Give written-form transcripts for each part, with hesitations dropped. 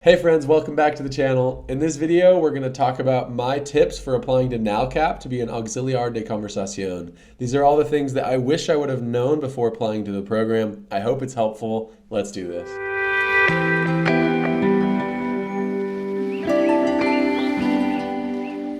Hey friends, welcome back to the channel. In this video, we're going to talk about my tips for applying to NALCAP to be an Auxiliar de Conversacion. These are all the things that I wish I would have known before applying to the program. I hope it's helpful. Let's do this.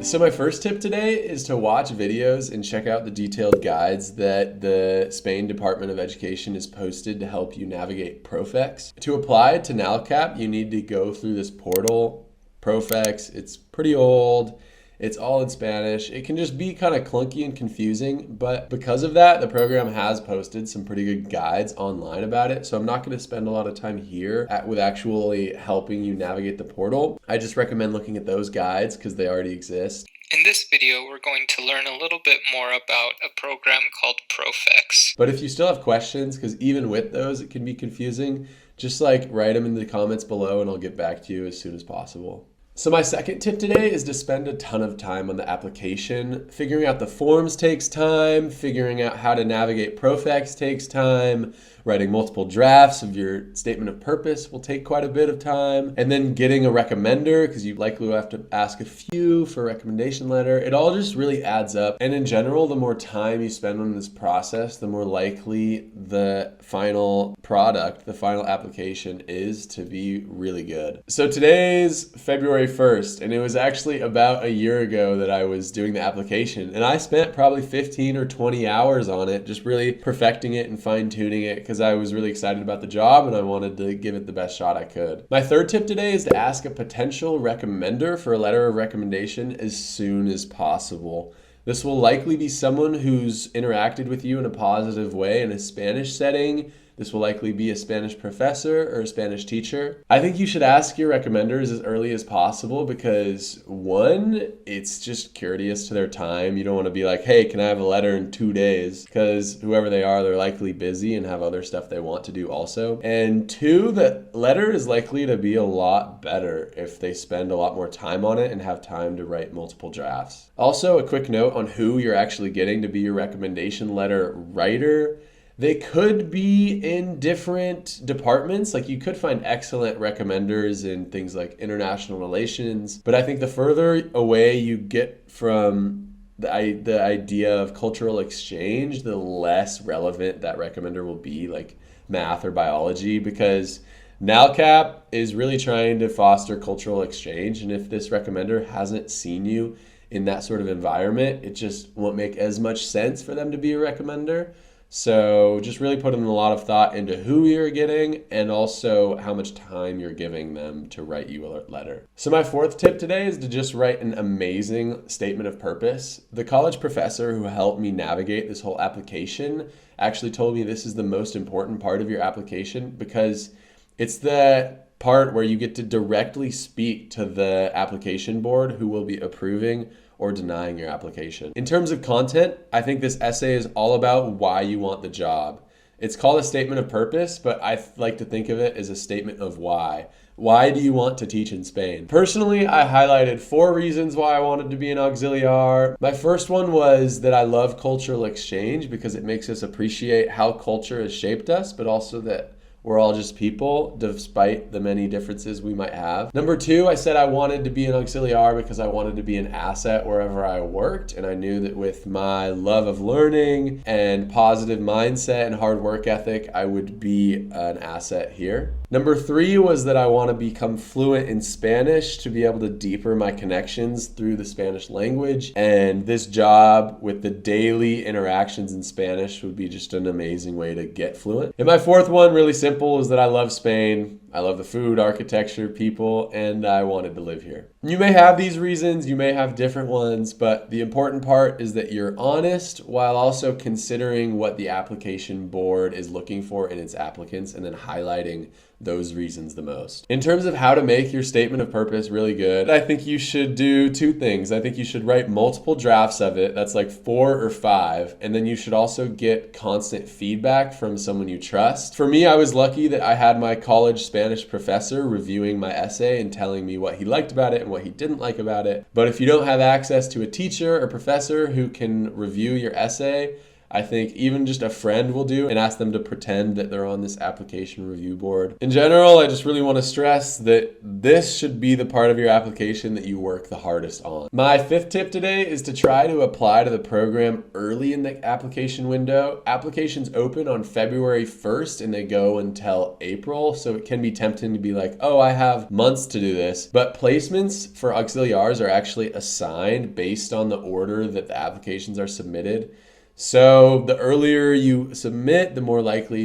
So my first tip today is to watch videos and check out the detailed guides that the Spain Department of Education has posted to help you navigate Profex. To apply to NALCAP, you need to go through this portal, Profex. It's pretty old. It's all in Spanish. It can just be kind of clunky and confusing, but because of that, the program has posted some pretty good guides online about it. So I'm not going to spend a lot of time here with actually helping you navigate the portal. I just recommend looking at those guides because they already exist. In this video, we're going to learn a little bit more about a program called Profex. But if you still have questions, because even with those, it can be confusing, just write them in the comments below and I'll get back to you as soon as possible. So my second tip today is to spend a ton of time on the application. Figuring out the forms takes time, figuring out how to navigate Profex takes time, writing multiple drafts of your statement of purpose will take quite a bit of time, and then getting a recommender, because you likely will have to ask a few for a recommendation letter. It all just really adds up. And in general, the more time you spend on this process, the more likely the final product, the final application is to be really good. So today's February 1st, and it was actually about a year ago that I was doing the application, and I spent probably 15 or 20 hours on it, just really perfecting it and fine-tuning it because I was really excited about the job and I wanted to give it the best shot I could. My third tip today is to ask a potential recommender for a letter of recommendation as soon as possible. This will likely be someone who's interacted with you in a positive way in a Spanish setting. This will likely be a Spanish professor or a Spanish teacher. I think you should ask your recommenders as early as possible because one, it's just courteous to their time. You don't want to be like, hey, can I have a letter in 2 days? Because whoever they are, they're likely busy and have other stuff they want to do also. And two, the letter is likely to be a lot better if they spend a lot more time on it and have time to write multiple drafts. Also, a quick note on who you're actually getting to be your recommendation letter writer. They could be in different departments. Like you could find excellent recommenders in things like international relations. But I think the further away you get from the idea of cultural exchange, the less relevant that recommender will be, like math or biology, because NALCAP is really trying to foster cultural exchange. And if this recommender hasn't seen you in that sort of environment, it just won't make as much sense for them to be a recommender. So just really put in a lot of thought into who you're getting and also how much time you're giving them to write you a letter. So my fourth tip today is to just write an amazing statement of purpose. The college professor who helped me navigate this whole application actually told me this is the most important part of your application because it's the part where you get to directly speak to the application board who will be approving or denying your application. In terms of content, I think this essay is all about why you want the job. It's called a statement of purpose, but I like to think of it as a statement of why. Why do you want to teach in Spain? Personally, I highlighted 4 reasons why I wanted to be an auxiliar. My first one was that I love cultural exchange because it makes us appreciate how culture has shaped us, but also that we're all just people, despite the many differences we might have. Number 2, I said I wanted to be an auxiliar because I wanted to be an asset wherever I worked. And I knew that with my love of learning and positive mindset and hard work ethic, I would be an asset here. Number 3 was that I want to become fluent in Spanish to be able to deepen my connections through the Spanish language. And this job with the daily interactions in Spanish would be just an amazing way to get fluent. And my fourth one, really simple, is that I love Spain. I love the food, architecture, people, and I wanted to live here. You may have these reasons, you may have different ones, but the important part is that you're honest while also considering what the application board is looking for in its applicants and then highlighting those reasons the most. In terms of how to make your statement of purpose really good, I think you should do 2 things. I think you should write multiple drafts of it. That's like 4 or 5. And then you should also get constant feedback from someone you trust. For me, I was lucky that I had my college Spanish professor reviewing my essay and telling me what he liked about it and what he didn't like about it. But if you don't have access to a teacher or professor who can review your essay, I think even just a friend will do, and ask them to pretend that they're on this application review board. In general, I just really want to stress that this should be the part of your application that you work the hardest on. My fifth tip today is to try to apply to the program early in the application window. Applications open on February 1st and they go until April, so it can be tempting to be like, oh, I have months to do this. But placements for auxiliars are actually assigned based on the order that the applications are submitted. So the earlier you submit, the more likely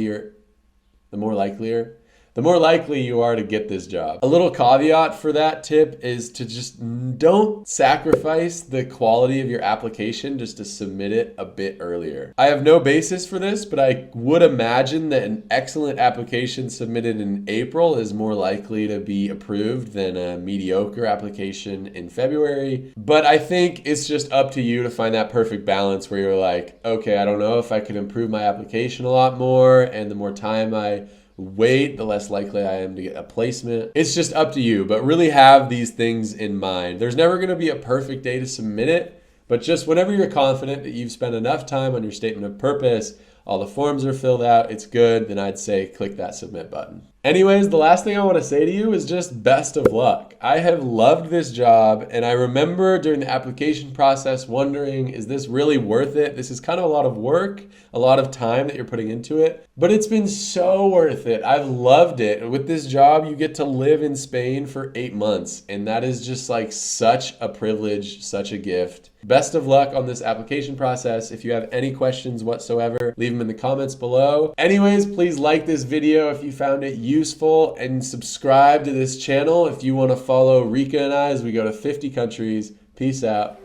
you are to get this job. A little caveat for that tip is to just don't sacrifice the quality of your application just to submit it a bit earlier. I have no basis for this, but I would imagine that an excellent application submitted in April is more likely to be approved than a mediocre application in February. But I think it's just up to you to find that perfect balance where you're like, okay, I don't know if I could improve my application a lot more, and the more time I wait, the less likely I am to get a placement. It's just up to you, but really have these things in mind. There's never going to be a perfect day to submit it, but just whenever you're confident that you've spent enough time on your statement of purpose, all the forms are filled out, it's good, then I'd say click that submit button. Anyways, the last thing I want to say to you is just best of luck. I have loved this job, and I remember during the application process wondering, is this really worth it? This is kind of a lot of work, a lot of time that you're putting into it, but it's been so worth it. I've loved it. With this job, you get to live in Spain for 8 months, and that is just like such a privilege, such a gift. Best of luck on this application process. If you have any questions whatsoever, leave them in the comments below. Anyways, please like this video if you found it useful, and subscribe to this channel if you want to follow Rika and I as we go to 50 countries. Peace out.